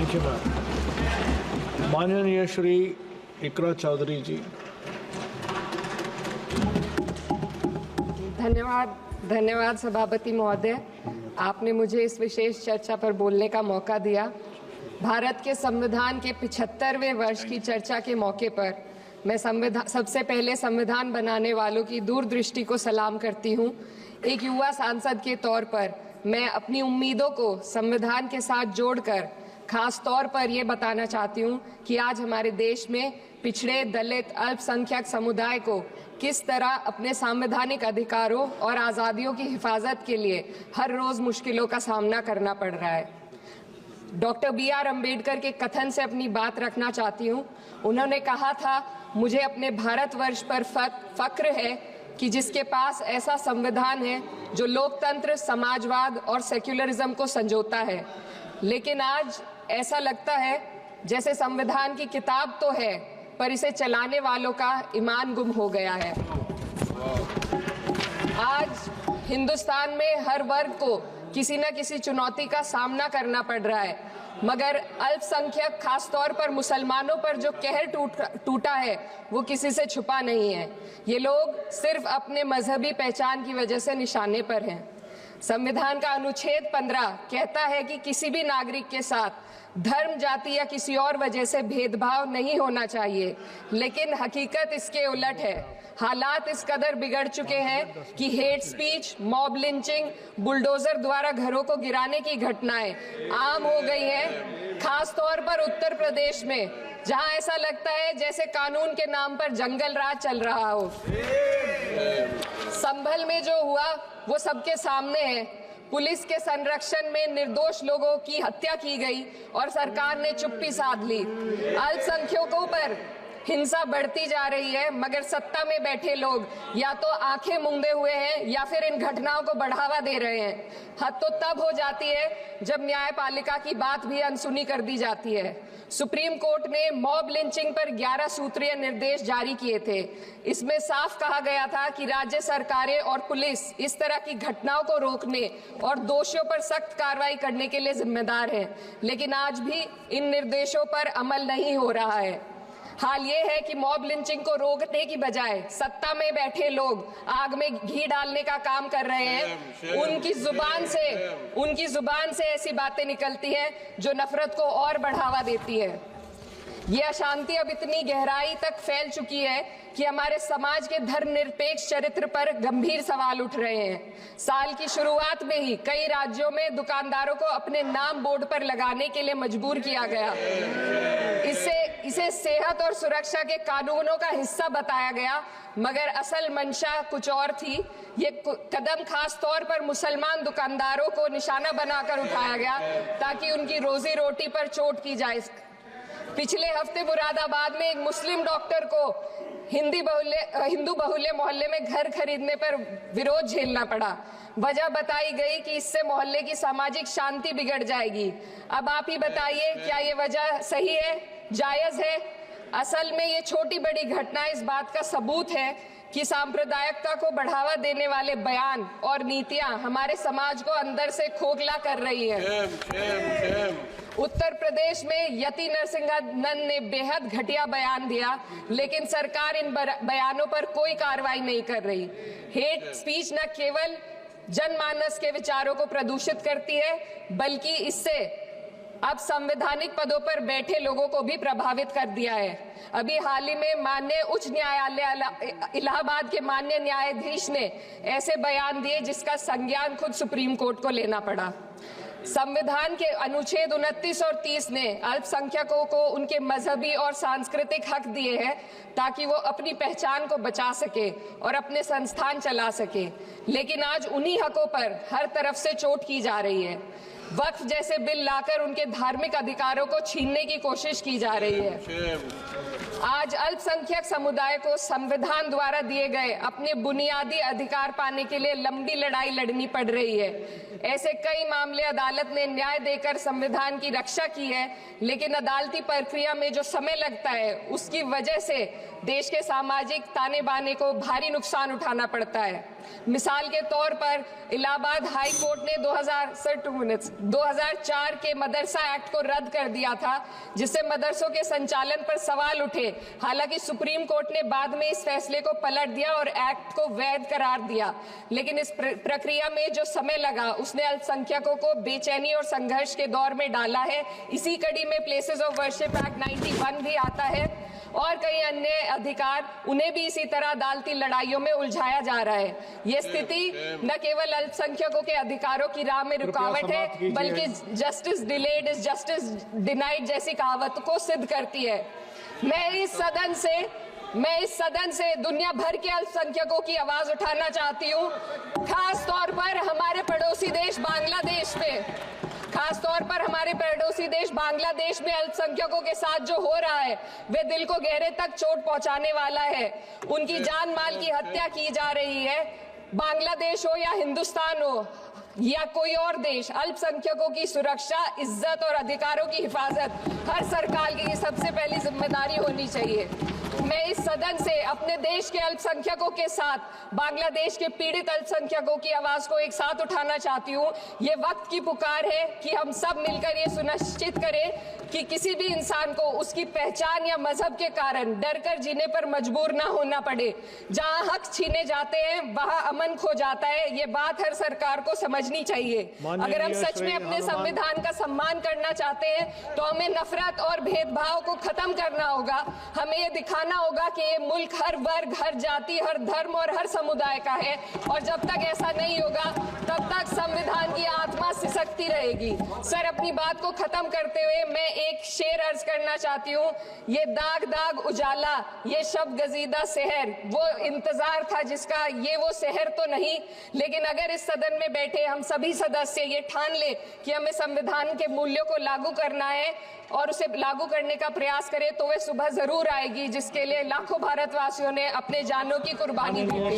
Thank you ma'am. माननीय श्री इकरा चौधरी जी। धन्यवाद सभापति महोदय, आपने मुझे इस विशेष चर्चा पर बोलने का मौका दिया। भारत के संविधान के 75वें वर्ष की चर्चा के मौके पर मैं सबसे पहले संविधान बनाने वालों की दूरदृष्टि को सलाम करती हूँ। एक युवा सांसद के तौर पर मैं अपनी उम्मीदों को संविधान के साथ जोड़कर खास तौर पर ये बताना चाहती हूँ कि आज हमारे देश में पिछड़े, दलित, अल्पसंख्यक समुदाय को किस तरह अपने संवैधानिक अधिकारों और आज़ादियों की हिफाजत के लिए हर रोज़ मुश्किलों का सामना करना पड़ रहा है। Doctor B.R. अम्बेडकर के कथन से अपनी बात रखना चाहती हूँ। उन्होंने कहा था, मुझे अपने भारतवर्ष पर फक्र है कि जिसके पास ऐसा संविधान है जो लोकतंत्र, समाजवाद और सेक्युलरिज्म को संजोता है। लेकिन आज ऐसा लगता है जैसे संविधान की किताब तो है पर इसे चलाने वालों का ईमान गुम हो गया है। आज हिंदुस्तान में हर वर्ग को किसी न किसी चुनौती का सामना करना पड़ रहा है, मगर अल्पसंख्यक खास तौर पर मुसलमानों पर जो कहर टूटा है वो किसी से छुपा नहीं है। ये लोग सिर्फ अपने मजहबी पहचान की वजह से निशाने पर हैं। संविधान का अनुच्छेद 15 कहता है कि किसी भी नागरिक के साथ धर्म, जाति या किसी और वजह से भेदभाव नहीं होना चाहिए, लेकिन हकीकत इसके उलट है। हालात इस कदर बिगड़ चुके हैं कि hate speech, mob lynching, bulldozer द्वारा घरों को गिराने की घटनाएं आम हो गई हैं। खास तौर पर उत्तर प्रदेश में, जहां ऐसा लगता है जैसे कानून के नाम पर जंगल राज चल रहा हो। संभल में जो हुआ वो सबके सामने है। पुलिस के संरक्षण में निर्दोष लोगों की हत्या की गई और सरकार ने चुप्पी साध ली। अल्पसंख्यकों पर हिंसा बढ़ती जा रही है, मगर सत्ता में बैठे लोग या तो आंखें मूंदे हुए हैं या फिर इन घटनाओं को बढ़ावा दे रहे हैं। हद तो तब हो जाती है जब न्यायपालिका की बात भी अनसुनी कर दी जाती है। सुप्रीम कोर्ट ने मॉब लिंचिंग पर 11 सूत्रीय निर्देश जारी किए थे। इसमें साफ कहा गया था कि राज्य सरकारें और पुलिस इस तरह की घटनाओं को रोकने और दोषियों पर सख्त कार्रवाई करने के लिए जिम्मेदार है, लेकिन आज भी इन निर्देशों पर अमल नहीं हो रहा है। हाल ये है कि मॉब लिंचिंग को रोकने की बजाय सत्ता में बैठे लोग आग में घी डालने का काम कर रहे हैं। उनकी जुबान से ऐसी बातें निकलती हैं जो नफरत को और बढ़ावा देती है। ये अशांति अब इतनी गहराई तक फैल चुकी है कि हमारे समाज के धर्मनिरपेक्ष चरित्र पर गंभीर सवाल उठ रहे हैं। साल की शुरुआत में ही कई राज्यों में दुकानदारों को अपने नाम बोर्ड पर लगाने के लिए मजबूर किया गया। इसे सेहत और सुरक्षा के कानूनों का हिस्सा बताया गया, मगर असल मंशा कुछ और थी। ये कदम खास तौर पर मुसलमान दुकानदारों को निशाना बनाकर उठाया गया ताकि उनकी रोजी रोटी पर चोट की जाए। पिछले हफ्ते मुरादाबाद में एक मुस्लिम डॉक्टर को हिंदू बहुल्य मोहल्ले में घर खरीदने पर विरोध झेलना पड़ा। वजह बताई गई कि इससे मोहल्ले की सामाजिक शांति बिगड़ जाएगी। अब आप ही बताइए, क्या ये वजह सही है, जायज है? असल में ये छोटी बड़ी घटना इस बात का सबूत है कि सांप्रदायिकता को बढ़ावा देने वाले बयान और नीतियां हमारे समाज को अंदर से खोखला कर रही है। उत्तर प्रदेश में यति नरसिंहन ने बेहद घटिया बयान दिया, लेकिन सरकार इन बयानों पर कोई कार्रवाई नहीं कर रही। हेट स्पीच न केवल जनमानस के विचारों को प्रदूषित करती है, बल्कि इससे अब संवैधानिक पदों पर बैठे लोगों को भी प्रभावित कर दिया है। अभी हाल ही में माननीय उच्च न्यायालय इलाहाबाद के माननीय न्यायाधीश ने ऐसे बयान दिए जिसका संज्ञान खुद सुप्रीम कोर्ट को लेना पड़ा। संविधान के अनुच्छेद 29 और 30 ने अल्पसंख्यकों को उनके मजहबी और सांस्कृतिक हक दिए हैं ताकि वो अपनी पहचान को बचा सके और अपने संस्थान चला सके, लेकिन आज उन्हीं हकों पर हर तरफ से चोट की जा रही है। वक्फ जैसे बिल लाकर उनके धार्मिक अधिकारों को छीनने की कोशिश की जा रही है। आज अल्पसंख्यक समुदाय को संविधान द्वारा दिए गए अपने बुनियादी अधिकार पाने के लिए लंबी लड़ाई लड़नी पड़ रही है। ऐसे कई मामले अदालत ने न्याय देकर संविधान की रक्षा की है, लेकिन अदालती प्रक्रिया में जो समय लगता है उसकी वजह से देश के सामाजिक ताने बाने को भारी नुकसान उठाना पड़ता है। मिसाल के तौर पर इलाहाबाद हाई कोर्ट ने 2004 के मदरसा एक्ट को रद्द कर दिया था, जिससे मदरसों के संचालन पर सवाल उठे। हालांकि सुप्रीम कोर्ट ने बाद में इस फैसले को पलट दिया और एक्ट को वैध करार दिया, लेकिन इस प्रक्रिया में जो समय लगा उसने अल्पसंख्यकों को बेचैनी और संघर्ष के दौर में डाला है। इसी कड़ी में प्लेसेस ऑफ वर्शिप एक्ट 91 भी आता है और कई अन्य अधिकार, उन्हें भी इसी तरह अदालती लड़ाइयों में उलझाया जा रहा है। ये स्थिति न केवल अल्पसंख्यकों के अधिकारों की राह में रुकावट है, बल्कि justice delayed is justice denied जैसी कहावत को सिद्ध करती है। मैं इस सदन से दुनिया भर के अल्पसंख्यकों की आवाज उठाना चाहती हूँ, खास तौर पर हमारे पड़ोसी देश बांग्लादेश में अल्पसंख्यकों के साथ जो हो रहा है वे दिल को गहरे तक चोट पहुंचाने वाला है। उनकी जान माल की हत्या की जा रही है। बांग्लादेश हो या हिंदुस्तान हो या कोई और देश, अल्पसंख्यकों की सुरक्षा, इज्जत और अधिकारों की हिफाजत हर सरकार की सबसे पहली जिम्मेदारी होनी चाहिए। मैं इस सदन से अपने देश के अल्पसंख्यकों के साथ बांग्लादेश के पीड़ित अल्पसंख्यकों की आवाज को एक साथ उठाना चाहती हूँ। ये वक्त की पुकार है कि हम सब मिलकर ये सुनिश्चित करें कि किसी भी इंसान को उसकी पहचान या मजहब के कारण डर कर जीने पर मजबूर ना होना पड़े। जहाँ हक छीने जाते हैं वहाँ अमन खो जाता है। ये बात हर सरकार को समझनी चाहिए। अगर हम सच में अपने संविधान का सम्मान करना चाहते हैं तो हमें नफरत और भेदभाव को खत्म करना होगा। हमें ये दिखाना होगा कि ये मुल्क हर वर्ग, हर जाति, हर धर्म और हर समुदाय का है, और जब तक ऐसा नहीं होगा तब तक संविधान की आत्मा सिसकती रहेगी। सर, अपनी बात को खत्म करते हुए मैं एक शेर अर्ज करना चाहती हूँ। ये दाग दाग उजाला, ये शब गजीदा शहर, वो इंतजार था जिसका ये वो शहर तो नहीं। लेकिन अगर इस सदन में बैठे हम सभी सदस्य ये ठान ले कि हमें संविधान के मूल्यों को लागू करना है और उसे लागू करने का प्रयास करें, तो वह सुबह जरूर आएगी जिसके लिए लाखों भारतवासियों ने अपने जानों की कुर्बानी दी थी।